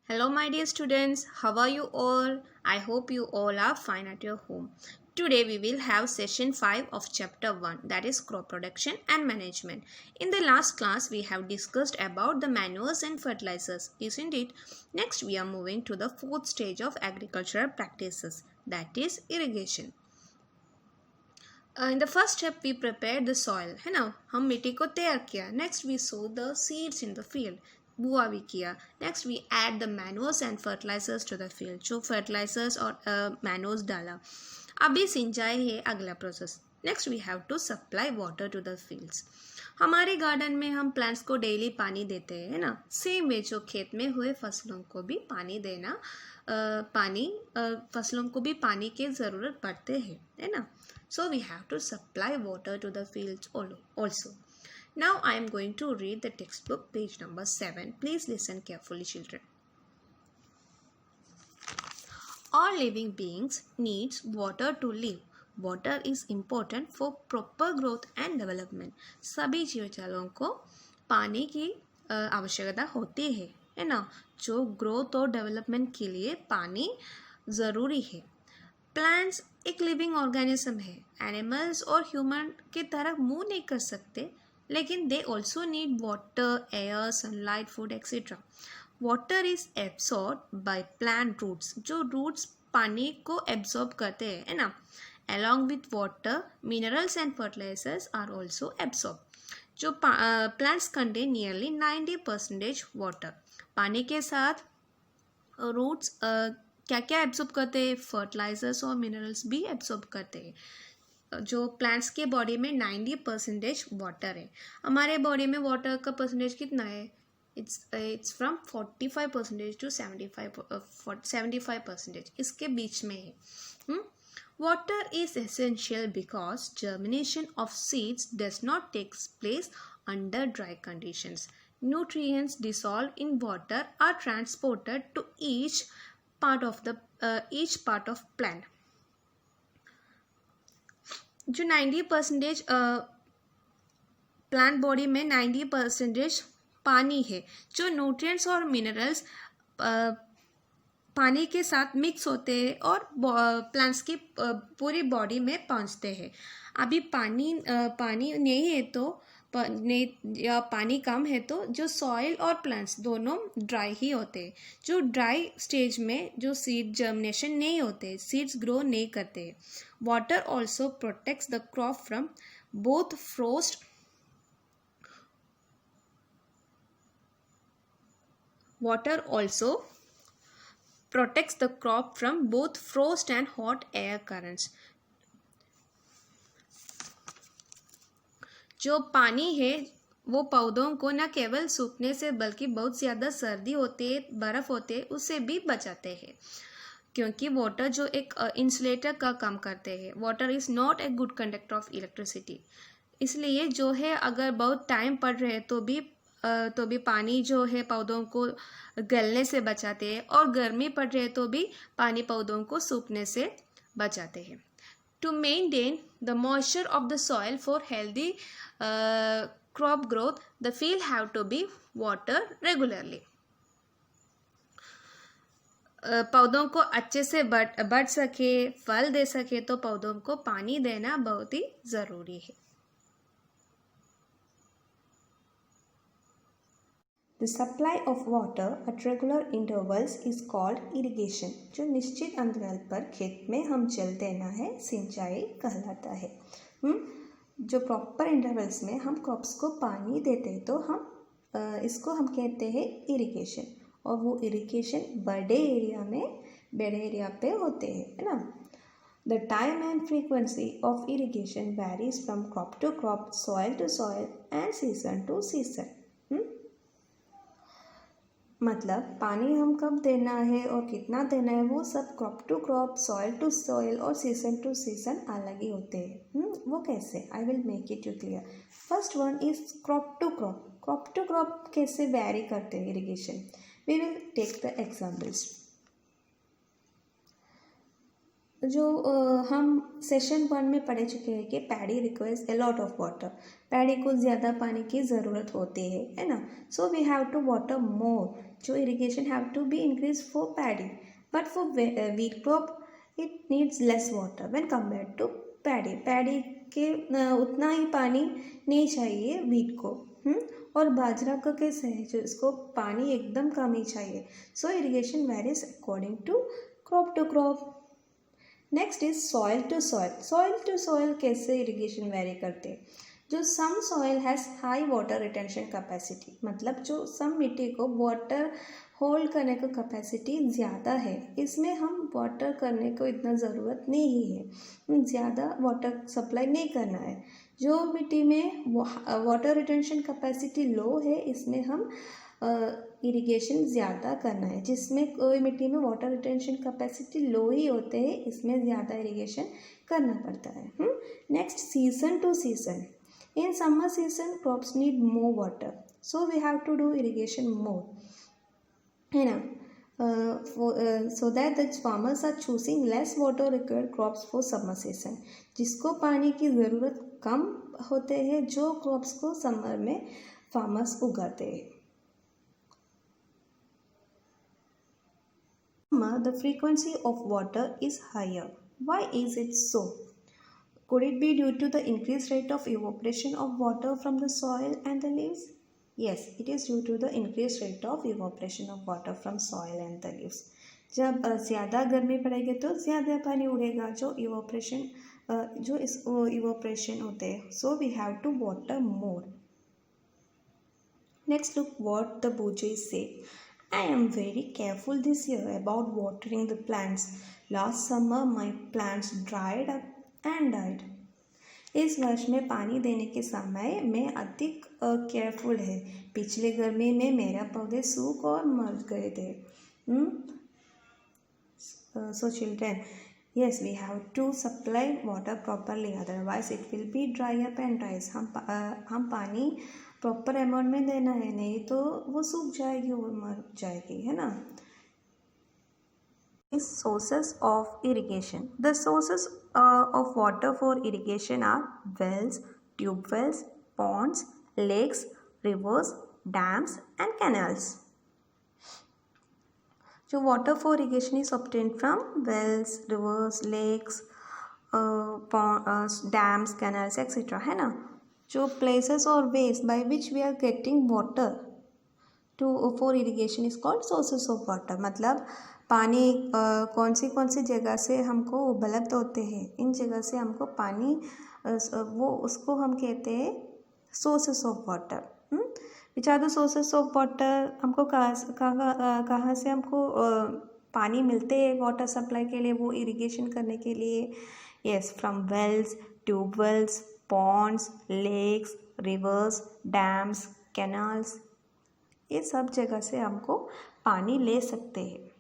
Hello, my dear students. How are you all? I hope you all are fine at your home. Today we will have session 5 of chapter 1, that is crop production and management. In the last class we have discussed about the manures and fertilizers, isn't it? Next we are moving to the fourth stage of agricultural practices, that is irrigation. In the first step we prepared the soil, है ना, हम मिट्टी को तैयार किया. Next we sow the seeds in the field, बुआ भी किया. Next we add the manures and fertilizers to the field, जो fertilizers और manures डाला. अभी सिंचाई है अगला process. Next we have to supply water to the fields. हमारे गार्डन में हम प्लांट्स को डेली पानी देते हैं, है ना. सेम वे जो खेत में हुए फसलों को भी पानी देना, फसलों को भी पानी की ज़रूरत पड़ते हैं, है ना. So we have to supply water to the fields also. Now I am going to read the textbook page number 7. Please listen carefully, children. All living beings needs water to live. Water is important for proper growth and development. सभी जीवजालों को पानी की आवश्यकता होती है ना. जो growth और डेवलपमेंट के लिए पानी ज़रूरी है. प्लांट्स एक लिविंग ऑर्गेनिज्म है. एनिमल्स और ह्यूमन की तरह मूव नहीं कर सकते, लेकिन they also need water, air, sunlight, food etcetera. Water is absorb by plant roots. जो रूट्स पानी को एब्सॉर्ब करते हैं, है ना. Along with water, minerals and fertilisers are also absorb. जो प्लांट्स कंटेन नियरली 90% वाटर. पानी के साथ रूट्स क्या क्या एब्सॉर्ब करते हैं? फर्टिलाइजर्स और मिनरल्स भी एब्सॉर्ब करते हैं. जो प्लांट्स के बॉडी में 90% वाटर है. हमारे बॉडी में वाटर का परसेंटेज कितना है? It's from 45% to 75%. इसके बीच में है. Water is essential because germination of seeds does not takes place under dry conditions. Nutrients dissolve in water are transported to each part of plant. जो 90% plant body में 90% पानी है. जो न्यूट्रिएंट्स और मिनरल्स पानी के साथ मिक्स होते हैं और प्लांट्स की पूरी बॉडी में पहुंचते हैं. अभी पानी नहीं है तो या पानी कम है तो जो सॉइल और प्लांट्स दोनों ड्राई ही होते हैं. जो ड्राई स्टेज में जो सीड जर्मिनेशन नहीं होते, सीड्स ग्रो नहीं करते. Water also protects the crop from both frost and hot air currents. जो पानी है वो पौधों को न केवल सूखने से बल्कि बहुत ज़्यादा सर्दी होती है, बर्फ़ होते है, उससे भी बचाते हैं. क्योंकि वाटर जो एक इंसुलेटर का काम करते हैं. Water is not a good conductor of electricity. इसलिए जो है अगर बहुत टाइम पड़ रहे तो भी पानी जो है पौधों को गलने से बचाते हैं, और गर्मी पड़ रही है तो भी पानी पौधों को सूखने से बचाते हैं. To maintain the moisture of the soil for healthy crop growth, the field have to be watered regularly. पौधों को अच्छे से बढ़ सके, फल दे सके, तो पौधों को पानी देना बहुत ही ज़रूरी है. The supply of water at regular intervals is called irrigation. जो निश्चित अंतराल पर खेत में हम जल देना है, सिंचाई कहलाता है. जो प्रॉपर इंटरवल्स में हम क्रॉप्स को पानी देते हैं तो इसको हम कहते हैं इरिगेशन. और वो इरिगेशन बड़े एरिया पे होते हैं, है ना. The time and frequency of irrigation varies from crop to crop, soil to soil and season to season. मतलब पानी हम कब देना है और कितना देना है वो सब crop to crop, soil to soil और सीजन टू सीजन अलग ही होते हैं. वो कैसे? I will make it you clear. First one is crop to crop. Crop to crop कैसे वेरी करते हैं irrigation? We will take the examples. जो हम सेशन 1 में पढ़ चुके हैं कि paddy requires a lot of water. Paddy को ज़्यादा पानी की ज़रूरत होती है ना. सो we have to water more. So irrigation have to be increased for paddy, but for wheat crop it needs less water when compared to paddy. Paddy के उतना ही पानी नहीं चाहिए wheat को. और बाजरा का कैसे है, जो इसको पानी एकदम कम ही चाहिए. So irrigation varies according to crop. Next is soil to soil. Soil to soil कैसे इरिगेशन वेरी करते हैं. जो some soil has high water retention capacity, मतलब जो सम मिट्टी को वाटर होल्ड करने का कैपेसिटी ज़्यादा है, इसमें हम वाटर करने को इतना ज़रूरत नहीं है, ज़्यादा वाटर सप्लाई नहीं करना है. जो मिट्टी में वाटर रिटेंशन कैपेसिटी लो है, इसमें हम इरिगेशन ज़्यादा करना है. जिसमें कोई मिट्टी में वाटर रिटेंशन कैपेसिटी लो ही होते हैं, इसमें ज़्यादा इरिगेशन करना पड़ता है. Next, season to season. In summer season crops need more water, so we have to do irrigation more, है ना. so that the farmers are choosing less water required crops for summer season. जिसको पानी की ज़रूरत कम होते हैं, जो crops को समर में फार्मर्स उगाते हैं. The frequency of water is higher. Why is it so? Could it be due to the increased rate of evaporation of water from the soil and the leaves? Yes, it is due to the increased rate of evaporation of water from soil and the leaves. जब ज़्यादा गर्मी पड़ेगी तो ज़्यादा पानी उड़ेगा, जो evaporation होते हैं. So we have to water more. Next, look what the Bujai say. I am very careful this year about watering the plants. Last summer my plants dried up and died. इस वर्ष में पानी देने के समय मैं अधिक केयरफुल है. पिछले गर्मी में मेरे पौधे सूख और मर गए थे. So children, yes, we have to supply water properly, otherwise it will be dry up and dies. हम पानी प्रॉपर अमाउंट में देना है, नहीं तो वो सूख जाएगी और मर जाएगी, है ना. Sources of irrigation. The sources of water for irrigation are wells, tube wells, ponds, lakes, rivers, dams and canals. So water for irrigation is obtained from wells, rivers, lakes, ponds, dams, canals, etc. है ना. जो places or ways by which we are getting water for irrigation is called sources of water. मतलब पानी कौन सी जगह से हमको उपलब्ध होते हैं, इन जगह से हमको पानी वो उसको हम कहते हैं sources of water. Which are the sources of water? हमको कहाँ से हमको पानी मिलते हैं वाटर सप्लाई के लिए, वो इरिगेशन करने के लिए. Yes, from wells, tube wells, ponds, lakes, rivers, dams, canals, ये सब जगह से हमको पानी ले सकते हैं.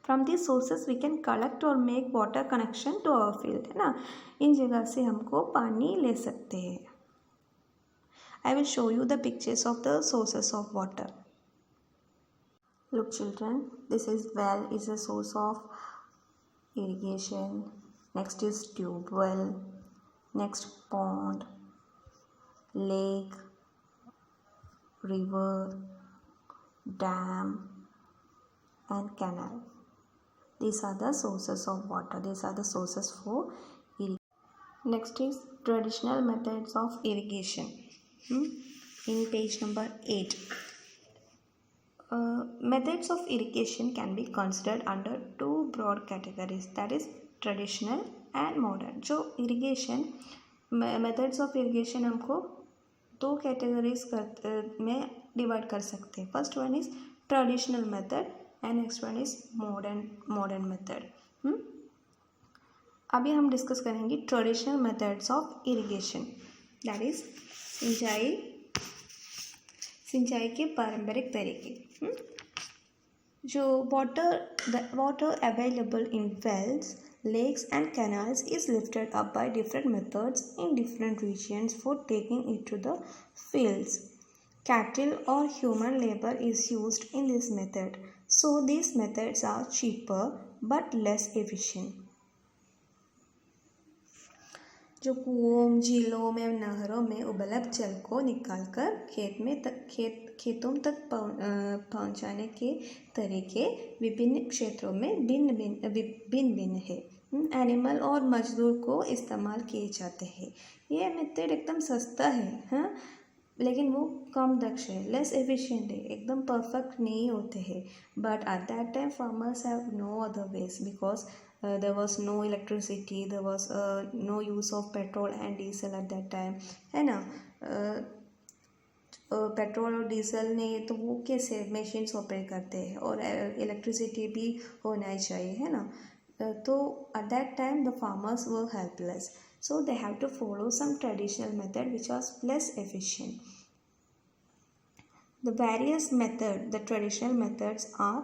From these sources we can collect or make water connection to our field, है ना. इन जगह से हमको पानी ले सकते हैं. I will show you the pictures of the sources of water. Look children, this is well is a source of irrigation. Next is tube well. Next pond, lake, river, dam and canal. These are the sources of water. These are the sources for irrigation. Next is traditional methods of irrigation. In page number 8. Methods of irrigation can be considered under two broad categories, that is traditional and modern. जो irrigation methods of irrigation हमको दो categories में divide कर सकते हैं. First one is traditional method and next one is modern method. अभी हम discuss करेंगे traditional methods of irrigation, that is सिंचाई के पारंपरिक तरीके. जो water available in wells, lakes and canals is lifted up by different methods in different regions for taking it to the fields. Cattle or human labor is used in this method, so these methods are cheaper but less efficient. जो कुओं, झीलों में, नहरों में उपलब्ध जल को निकालकर खेतों तक पहुंचाने के तरीके विभिन्न क्षेत्रों में भिन्न है। एनिमल और मजदूर को इस्तेमाल किए जाते हैं। ये मेथड एकदम सस्ता है, हाँ, लेकिन वो कम दक्ष है, लेस एफिशिएंट है, एकदम परफेक्ट नहीं होते हैं। But at that time farmers have no other ways because there was no electricity, there was no use of petrol and diesel at that time, है ना। पेट्रोल और डीजल नहीं तो वो कैसे मशीन्स ऑपरेट करते हैं, और इलेक्ट्रिसिटी भी होना ही चाहिए, है ना। तो at that time the farmers were helpless, so they have to follow some traditional method which was less efficient. The various the traditional methods are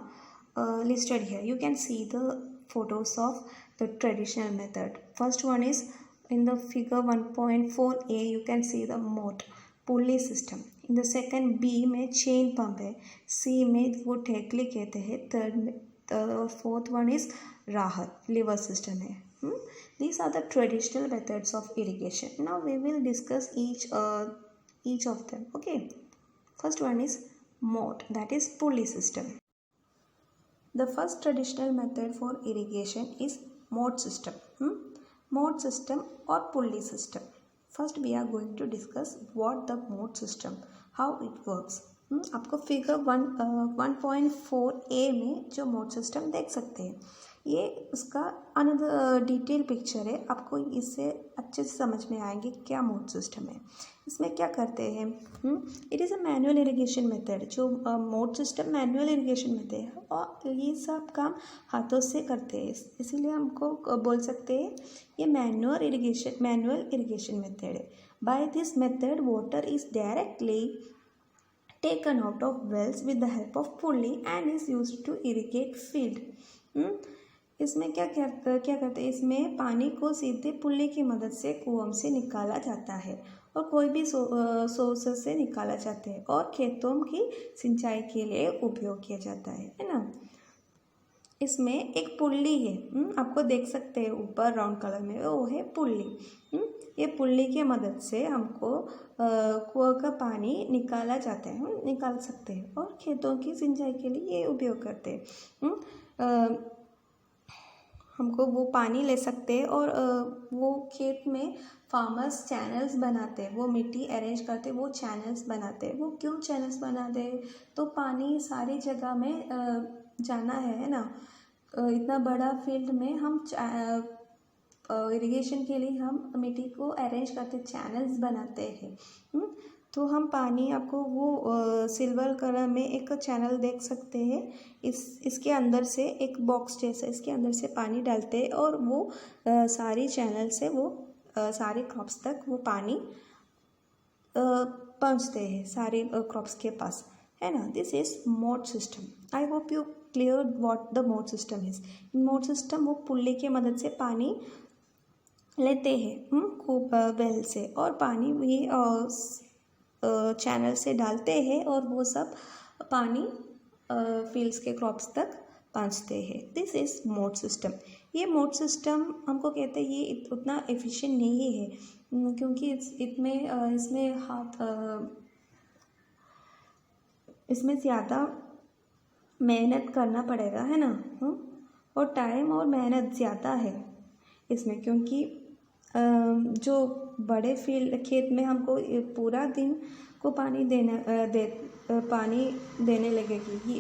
listed here. You can see the photos of the traditional method. First one is in the figure 1.4a, you can see the moat pulley system. In the second B में chain pump है, C में वो ठेकली कहते हैं, third में fourth one is राहत lever system है. These are the traditional methods of irrigation. Now we will discuss each of them. Okay. First one is moat, that is pulley system. The first traditional method for irrigation is moat system. Moat system or pulley system. First we are going to discuss what the moat system, how it works. आपको figure 1.4a में जो mode system देख सकते हैं, ये उसका another detail picture है। आपको इससे अच्छे से समझ में आएंगे क्या मोड सिस्टम है। इसमें क्या करते हैं, it is a manual irrigation method. जो mode system manual irrigation method है और ये सब काम हाथों से करते हैं, इसीलिए हमको बोल सकते हैं ये मैनुअल इरिगेशन मेथड है। By this method water is directly taken out of wells with the help of pulley and is used to irrigate field. इसमें क्या करते हैं, इसमें पानी को सीधे पुल्ली की मदद से कुओं से निकाला जाता है और कोई भी सोर्स से निकाला जाता है और खेतों की सिंचाई के लिए उपयोग किया जाता है ना। इसमें एक पुल्ली है, आपको देख सकते हैं ऊपर राउंड कलर में, वो है पुल्ली। ये पुल्ली की मदद से हमको कुआं का पानी निकाला जाता है, निकाल सकते हैं और खेतों की सिंचाई के लिए ये उपयोग करते हैं। हमको वो पानी ले सकते हैं और वो खेत में फार्मर्स चैनल्स बनाते हैं, वो मिट्टी अरेंज करते हैं, वो चैनल्स बनाते हैं। वो क्यों चैनल्स बनाते हैं, तो पानी सारी जगह में जाना है ना। इतना बड़ा फील्ड में हम इरिगेशन के लिए हम मिट्टी को अरेंज करते, चैनल्स बनाते हैं। तो हम पानी, आपको वो सिल्वर कलर में एक चैनल देख सकते हैं, इसके अंदर से एक बॉक्स जैसा, इसके अंदर से पानी डालते हैं और वो सारी चैनल से वो सारे क्रॉप्स तक वो पानी पहुंचते हैं, सारे क्रॉप्स के पास, है ना। This is mode system. I hope you clear what the mode system is. In mode system वो पुल्ली की मदद से पानी लेते हैं खूब वेल से, और पानी भी चैनल से डालते हैं और वो सब पानी फील्ड्स के क्रॉप्स तक पहुंचते हैं। This is mode system. ये मोड सिस्टम हमको कहते हैं ये उतना एफिशिएंट नहीं है, क्योंकि इसमें ज़्यादा मेहनत करना पड़ेगा, है ना। और टाइम और मेहनत ज़्यादा है इसमें, क्योंकि जो बड़े खेत में हमको पूरा दिन को पानी देने लगेगी,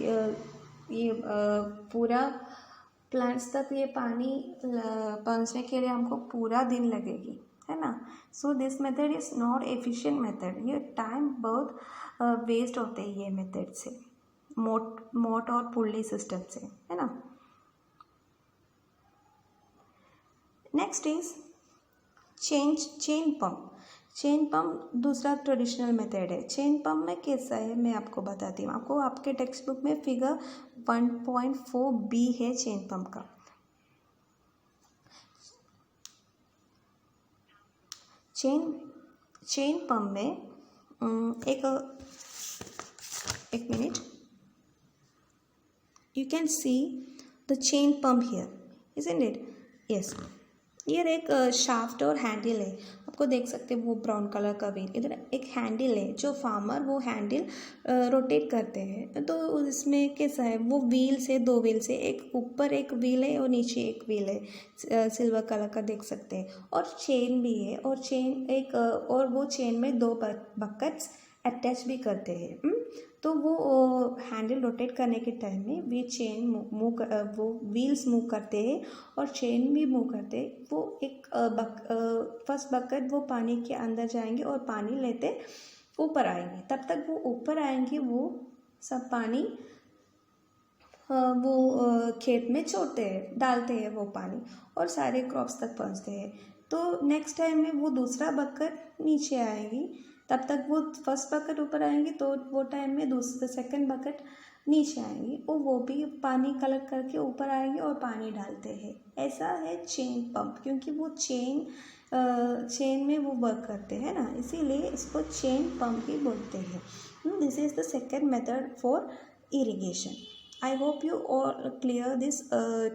ये पूरा प्लांट्स तक ये पानी पहुंचने के लिए हमको पूरा दिन लगेगी, है ना। So this method is not efficient method. ये टाइम बहुत वेस्ट होते हैं ये मेथड से, मोट और पुल्ली सिस्टम से, है ना। Next is chain pump. Chain pump दूसरा ट्रेडिशनल मेथड है। चेन पंप में कैसा है मैं आपको बताती हूँ। आपको आपके टेक्स्ट बुक में फिगर 1.4b है चेन पंप का। चेन पंप में एक minute, you can see the chain pump here, isn't it? Yes, ये एक शाफ्ट और हैंडल है, आपको देख सकते हैं वो ब्राउन कलर का व्हील। इधर एक हैंडल है जो फार्मर वो हैंडल रोटेट करते हैं। तो इसमें कैसा है, वो व्हील से, दो व्हील से, एक ऊपर एक व्हील है और नीचे एक व्हील है, सिल्वर कलर का देख सकते हैं। और चेन भी है, और चेन एक और वो चेन में दो बकेट्स अटैच भी करते हैं। तो वो हैंडल रोटेट करने के टाइम में भी चेन वो व्हील्स मूव करते हैं और चेन भी मूव करते हैं। वो एक फर्स्ट बकेट वो पानी के अंदर जाएंगे और पानी लेते ऊपर आएंगे। तब तक वो ऊपर आएंगे वो सब पानी वो खेत में छोड़ते हैं, डालते हैं वो पानी, और सारे क्रॉप्स तक पहुंचते हैं। तो नेक्स्ट टाइम में वो दूसरा बकेट नीचे आएगी, तब तक वो फर्स्ट बकेट ऊपर आएंगी, तो वो टाइम में दूसरा सेकंड बकेट नीचे आएंगी और वो भी पानी कलेक्ट करके ऊपर आएंगे और पानी डालते हैं। ऐसा है चेन पंप, क्योंकि वो चेन में वो वर्क करते हैं ना, इसीलिए इसको चेन पंप ही बोलते हैं। This is the second method for irrigation. I hope you all clear this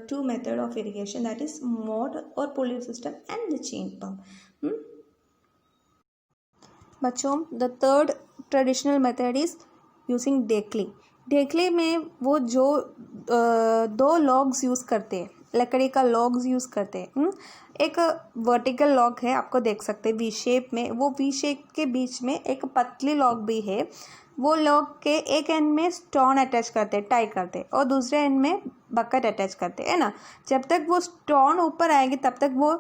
two method of irrigation, that is mode or pulley system and the chain pump. बच्चों, the third traditional method is using dhekli. डेकली में वो जो दो logs use करते हैं, लकड़ी का लॉग्स यूज़ करते हैं. एक वर्टिकल लॉग है, आपको देख सकते हैं वी शेप में, वो वी शेप के बीच में एक पतली लॉग भी है. वो लॉग के एक एंड में स्टोन अटैच करते, टाई करते, और दूसरे एंड में बकेट अटैच करते है ना. जब तक वो स्टोन ऊपर आएगी तब तक वो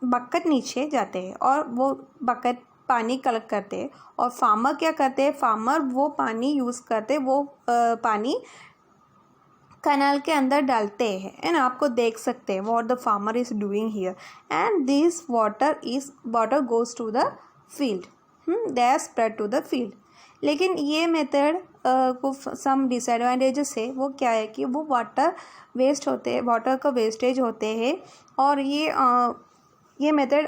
बकेट नीचे जाते हैं और वो बकेट पानी कलेक्ट करते हैं. और फार्मर क्या करते हैं, फार्मर वो पानी यूज़ करते, वो पानी कैनाल के अंदर डालते हैं, है ना. आपको देख सकते हैं what the farmer is doing here, and this water goes to the field. They are spread to the field. लेकिन ये मेथड को सम डिसएडवांटेजेस है. वो क्या है कि वो वाटर वेस्ट होते हैं, वाटर का वेस्टेज होते हैं, और ये मेथड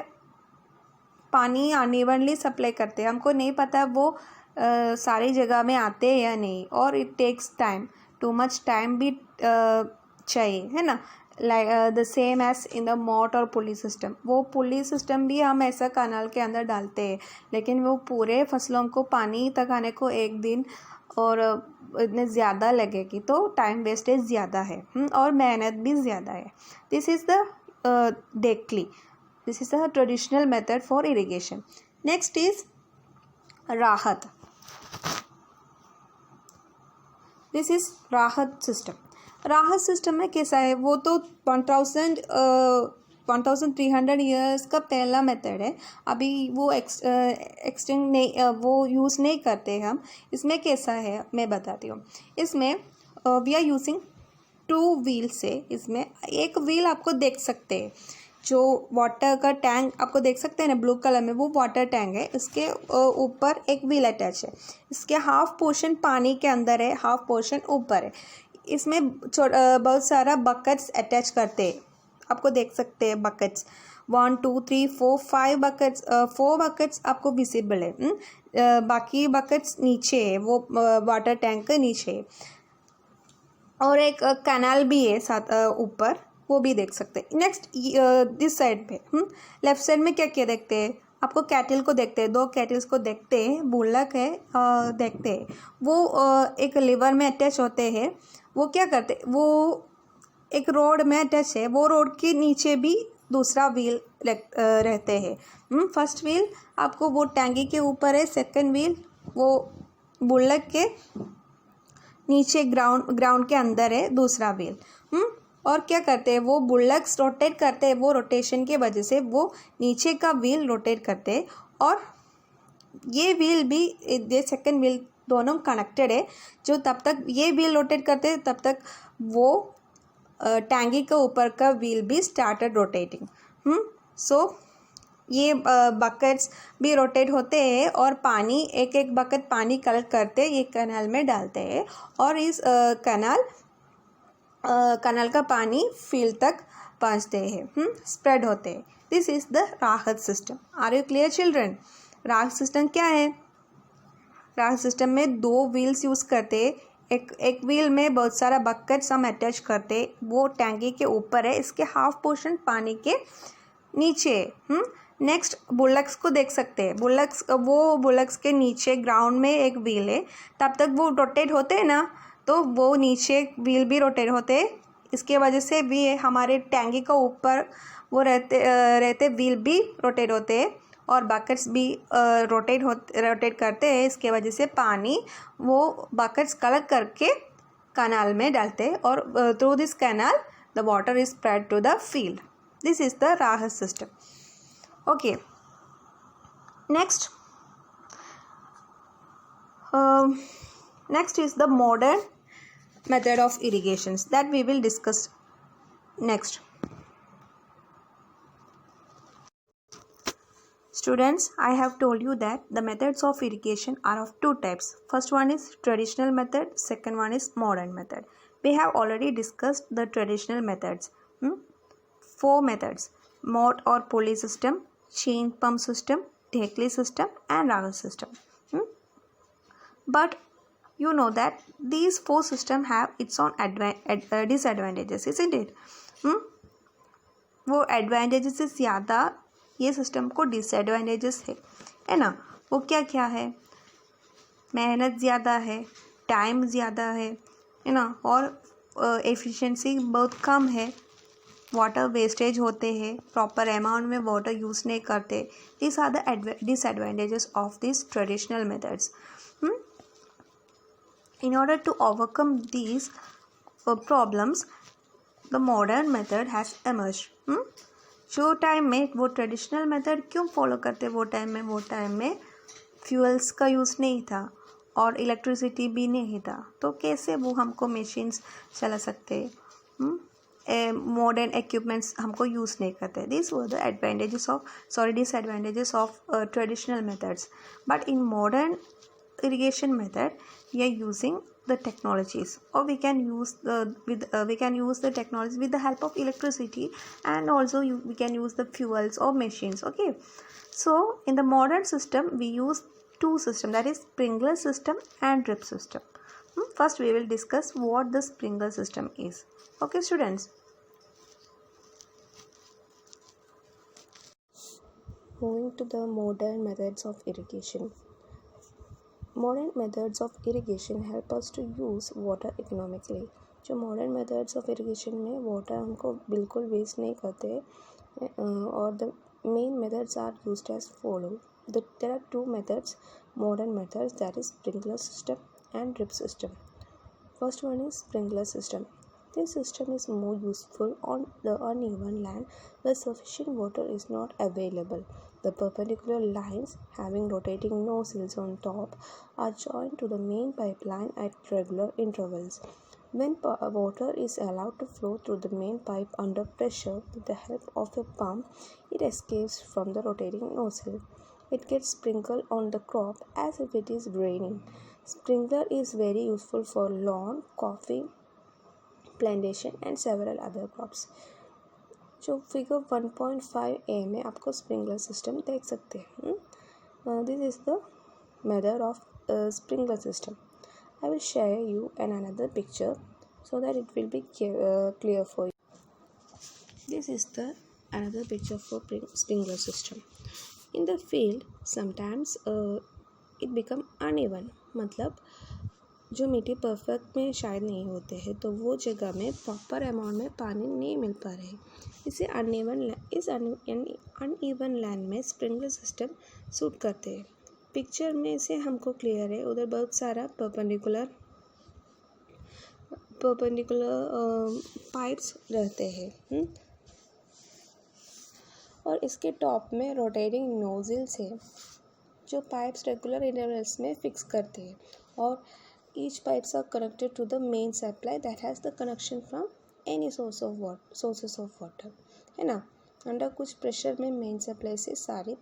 पानी अनइवनली सप्लाई करते हैं. हमको नहीं पता वो सारी जगह में आते हैं या नहीं, और it takes time, too much time भी चाहिए, है ना. Like the same as in the moat और पुली सिस्टम. वो पुली सिस्टम भी हम ऐसा कनाल के अंदर डालते हैं, लेकिन वो पूरे फसलों को पानी तक आने को एक दिन और इतने ज़्यादा लगेगी, तो टाइम वेस्टेज ज़्यादा है और मेहनत भी ज़्यादा है. This is the dhekli. This is the traditional method for irrigation. Next is rahat. This is rahat system. Rahat system में कैसा है, वो तो 1300 ईयर्स का पहला मेथड है. अभी वो एक्सटेंड नहीं, वो यूज़ नहीं करते हम. इसमें कैसा है मैं बताती हूँ. इसमें वी आर यूजिंग 2 व्हील से. इसमें एक व्हील आपको देख सकते हैं, जो वाटर का टैंक आपको देख सकते हैं ना, ब्लू कलर में, वो वाटर टैंक है. इसके ऊपर एक व्हील अटैच है. इसके हाफ पोर्शन पानी के अंदर है, हाफ पोर्शन ऊपर है. इसमें बहुत सारा बकेट्स अटैच करते हैं. आपको देख सकते हैं बकेट्स 1 2 3 4 5 बकेट्स. 4 बकेट्स आपको विजिबल है. बाकी बकेट्स नीचे है, वो वाटर टैंक के नीचे है. और एक कैनाल भी है साथ ऊपर, वो भी देख सकते हैं. नेक्स्ट दिस साइड पे लेफ्ट साइड में क्या क्या देखते हैं, आपको कैटल को देखते हैं, 2 कैटल्स को देखते हैं, बुल्लक है देखते हैं. वो एक लिवर में अटैच होते हैं. वो क्या करते, वो एक रोड में अटैच है, वो रोड के नीचे भी दूसरा व्हील रहते हैं. फर्स्ट व्हील आपको वो टैंकी के ऊपर है, सेकंड व्हील वो बुल्लक के नीचे ग्राउंड के अंदर है दूसरा व्हील. और क्या करते हैं, वो बुल्लक्स रोटेट करते हैं, वो रोटेशन के वजह से वो नीचे का व्हील रोटेट करते हैं. और ये व्हील भी, ये सेकंड व्हील दोनों कनेक्टेड है. जो तब तक ये व्हील रोटेट करते हैं तब तक वो टैंकी के ऊपर का व्हील भी स्टार्टेड रोटेटिंग. सो ये बकेट्स भी रोटेट होते हैं और पानी एक एक बकेट पानी कलेक्ट करते ये कैनाल में डालते हैं, और इस कैनाल का पानी फील्ड तक पहुँचते हैं, स्प्रेड होते हैं. This is the rahat system. Are you clear children? Rahat system क्या है? राहत सिस्टम में 2 व्हील्स यूज़ करते हैं. एक एक व्हील में बहुत सारा बकेट्स हम अटैच करते, वो टैंकी के ऊपर है, इसके हाफ पोर्शन पानी के नीचे है। नेक्स्ट बुलक्स को देख सकते हैं, बुलक्स के नीचे ग्राउंड में एक व्हील है, तब तक वो रोटेट होते हैं ना, तो वो नीचे व्हील भी रोटेट होते हैं, इसके वजह से भी हमारे टैंकी का ऊपर वो रहते व्हील भी रोटेट होते हैं और बकेट्स भी रोटेट करते हैं, इसके वजह से पानी वो बकेट्स कलेक्ट करके कैनाल में डालते हैं और through this canal the water is spread to the field. This is the rahat system. Okay, next is the modern method of irrigations that we will discuss next. Students, I have told you that the methods of irrigation are of two types. First one is traditional method, second one is modern method. We have already discussed the traditional methods. Four methods: mot or pulley system, chain pump system, Dhekli system and Raga system. But you know that these four systems have its own disadvantages, isn't it? वो advantages से ज़्यादा ये system को disadvantages है ना. वो क्या क्या है? मेहनत ज़्यादा है, टाइम ज़्यादा है ना, और एफिशिएंसी बहुत कम है, वाटर वेस्टेज होते हैं, प्रॉपर अमाउंट में वाटर यूज़ नहीं करते. This are the disadvantages of this traditional methods. In order to overcome these problems the modern method has emerged. जो टाइम में वो ट्रेडिशनल मेथड क्यों फॉलो करते, वो टाइम में फ्यूल्स का यूज़ नहीं था और इलेक्ट्रिसिटी भी नहीं था, तो कैसे वो हमको मशीन्स चला सकते, मॉडर्न इक्विपमेंट्स हमको यूज़ नहीं करते. This were the disadvantages of traditional methods. But in modern irrigation method we are using the technologies, or we can use the technology with the help of electricity, and also we can use the fuels or machines. Okay, so in the modern system we use two systems, that is sprinkler system and drip system. First we will discuss what the sprinkler system is. Okay students, moving to the modern methods of irrigation. Modern methods of irrigation help us to use water economically. जो modern methods of irrigation में water हमको बिल्कुल waste नहीं करते, और the main methods are used as follow. There are two methods, modern methods, that is sprinkler system and drip system. First one is sprinkler system. This system is more useful on the uneven land where sufficient water is not available. The perpendicular lines having rotating nozzles on top are joined to the main pipeline at regular intervals. When water is allowed to flow through the main pipe under pressure with the help of a pump, it escapes from the rotating nozzle. It gets sprinkled on the crop as if it is raining. Sprinkler is very useful for lawn, coffee, plantation and several other crops. जो figure 1.5a में आपको sprinkler system देख सकते हैं. This is the method of sprinkler system. I will share you an another picture so that it will be clear for you. This is the another picture for sprinkler system. In the field sometimes it become uneven, मतलब जो मिट्टी perfect में शायद नहीं होते हैं, तो वो जगह में प्रॉपर अमाउंट में पानी नहीं मिल पा रहे. इसे अनइवन लैंड में स्प्रिंकलर सिस्टम सूट करते हैं. पिक्चर में से हमको क्लियर है, उधर बहुत सारा परपेंडिकुलर पाइप्स रहते हैं, और इसके टॉप में रोटेटिंग नोजल्स है जो पाइप्स रेगुलर इंटरवल्स में फिक्स करते हैं, और each pipes are connected to the main supply that has the connection from any sources of water, है ना. अंडर कुछ प्रेशर में मेन सप्लाई से सारे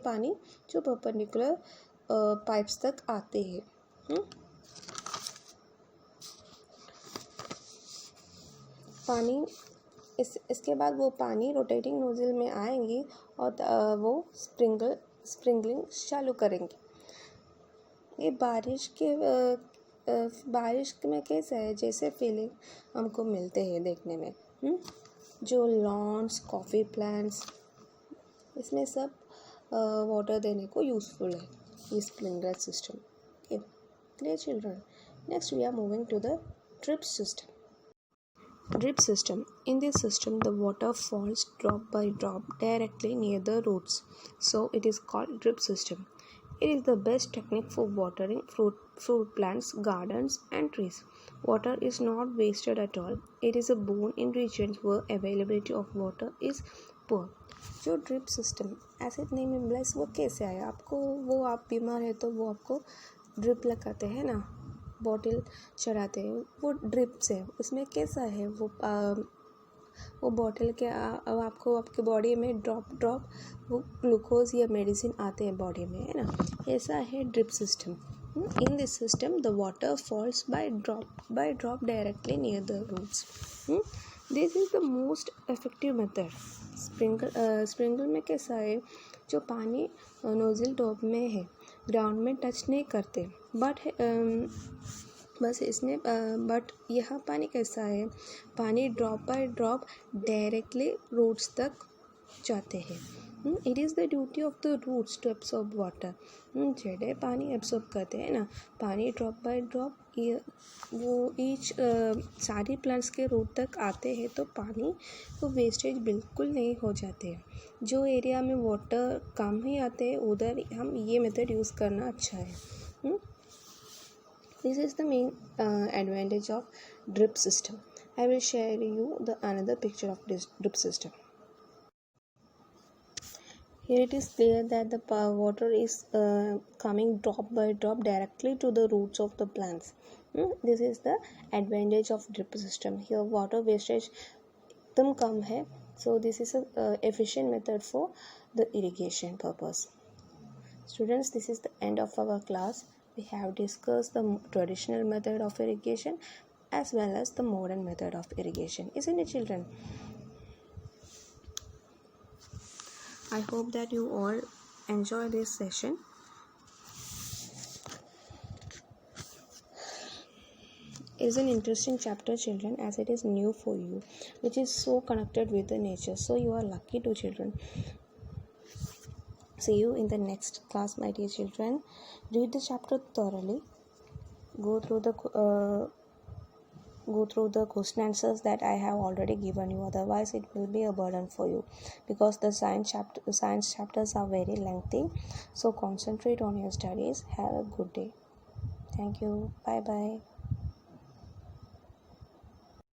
पानी जो परपेंडिकुलर पाइप्स तक आते हैं. पानी इसके बाद वो पानी रोटेटिंग नोजल में आएंगी और वो स्प्रिंकलिंग चालू करेंगे. ये बारिश के बारिश में कैसा है, जैसे फीलिंग हमको मिलते हैं देखने में। जो लॉन्स, कॉफ़ी प्लांट्स, इसमें सब वाटर देने को यूज़फुल है ये sprinkler system. Okay, clear children? Next we are moving to the drip system. Drip system. In this system, the water falls drop by drop directly near the roots. So it is called drip system. It is the best technique for watering fruit plants, gardens and trees. Water is not wasted at all. It is a boon in regions where availability of water is poor. जो drip system ऐसे name implies वो कैसे आया आपको? वो आप बीमार है तो वो आपको ड्रिप लगाते हैं ना, बॉटल चढ़ाते हैं, वो ड्रिप से। उसमें कैसा है वो बॉटल के आपको आपके बॉडी में ड्रॉप वो ग्लूकोज या मेडिसिन आते हैं बॉडी में, है ना। ऐसा है drip system. In this system the water falls by drop directly near the roots. This is the most effective method. Sprinkle में कैसा है, जो पानी नोजल टॉप में है, ग्राउंड में टच नहीं करते, बस इसमें बट यह पानी कैसा है, पानी drop by drop directly roots तक जाते हैं. It is the duty of the roots to absorb water. जड़ें पानी एब्सॉर्ब करते हैं ना, पानी ड्रॉप बाय ड्रॉप वो ईच सारी प्लांट्स के रूट तक आते हैं, तो पानी को वेस्टेज बिल्कुल नहीं हो जाते हैं. जो एरिया में वाटर कम ही आते हैं उधर हम ये मेथड यूज़ करना अच्छा है. This is the main advantage of drip system. I will share you another picture of this drip system. Here it is clear that the water is coming drop by drop directly to the roots of the plants. This is the advantage of drip system. Here water wastage एकदम कम है, so this is a efficient method for the irrigation purpose. Students, this is the end of our class. We have discussed the traditional method of irrigation as well as the modern method of irrigation, isn't it, children? I hope that you all enjoy this session. It is an interesting chapter, children, as it is new for you, which is so connected with the nature. So you are lucky to, children. See you in the next class, my dear children. Read the chapter thoroughly. Go through the question answers that I have already given you. Otherwise, it will be a burden for you, because the science chapters are very lengthy. So concentrate on your studies. Have a good day. Thank you. Bye bye.